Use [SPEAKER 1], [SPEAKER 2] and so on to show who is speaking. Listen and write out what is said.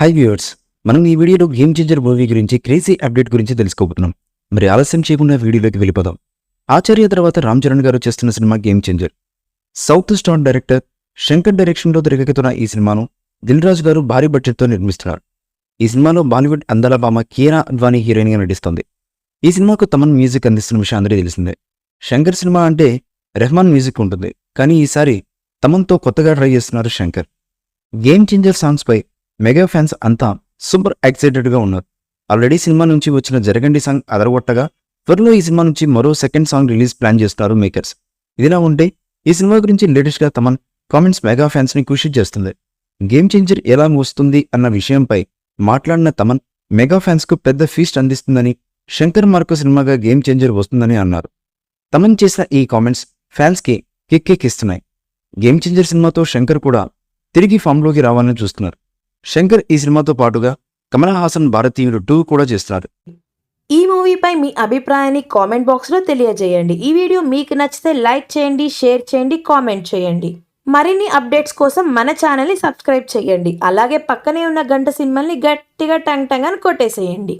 [SPEAKER 1] Hi viewers, మనం ఈ వీడియోలో గేమ్ చేంజర్ మూవీ గురించి క్రేజీ అప్డేట్ గురించి తెలుసుకోబోతున్నాం. మరి ఆలస్యం చేయకుండా వీడియోలోకి వెళ్ళిపోదాం. ఆచార్య తర్వాత రామ్ చరణ్ గారు చేస్తున్న cinema game changer. South star director Shankar డైరెక్షన్లో తెరకెక్కుతున్న ఈ సినిమాను దిల్ రాజు గారు భారీ బడ్జెట్తో నిర్మిస్తున్నారు. ఈ సినిమాలో బాలీవుడ్ అందాల భామ కియారా అద్వానీ హీరోయిన్గా నటిస్తోంది. ఈ సినిమాకు తమన్ మ్యూజిక్ అందిస్తున్న విషయం అందరికీ తెలిసిందే. శంకర్ సినిమా అంటే రెహమాన్ మ్యూజిక్ ఉంటుంది, కానీ ఈసారి తమన్తో కొత్తగా ట్రై చేస్తున్నారు శంకర్. గేమ్ చేంజర్ సాంగ్స్ పై మెగా ఫ్యాన్స్ అంతా సూపర్ ఎక్సైటెడ్గా ఉన్నారు. ఆల్రెడీ సినిమా నుంచి వచ్చిన జరగండి సాంగ్ అదరగొట్టగా త్వరలో ఈ సినిమా నుంచి మరో సెకండ్ సాంగ్ రిలీజ్ ప్లాన్ చేస్తున్నారు మేకర్స్. ఇదిలా ఉంటే ఈ సినిమా గురించి లేటెస్ట్గా తమన్ కామెంట్స్ మెగా ఫ్యాన్స్ని ఖుషి చేస్తుంది. గేమ్ చేంజర్ ఎలా వస్తుంది అన్న విషయంపై మాట్లాడిన తమన్ మెగా ఫ్యాన్స్కు పెద్ద ఫీస్ట్ అందిస్తుందని, శంకర్ మార్కో సినిమాగా గేమ్ చేంజర్ వస్తుందని అన్నారు. తమన్ చేసిన ఈ కామెంట్స్ ఫ్యాన్స్కి కిక్కిస్తున్నాయి. గేమ్ చేంజర్ సినిమాతో శంకర్ కూడా తిరిగి ఫామ్లోకి రావాలని చూస్తున్నారు. శంకర్ ఈ సినిమాతో పాటుగా కమల్ హాసన్ భారతీయుడు 2 కూడా చేస్తున్నారు.
[SPEAKER 2] ఈ మూవీపై మీ అభిప్రాయాన్ని కామెంట్ బాక్స్లో తెలియజేయండి. ఈ వీడియో మీకు నచ్చితే లైక్ చేయండి, షేర్ చేయండి, కామెంట్ చేయండి. మరిన్ని అప్డేట్స్ కోసం మన ఛానల్ని సబ్స్క్రైబ్ చేయండి. అలాగే పక్కనే ఉన్న గంట సింబల్ని గట్టిగా టంగ్ టంగ్ అని కొట్టేసేయండి.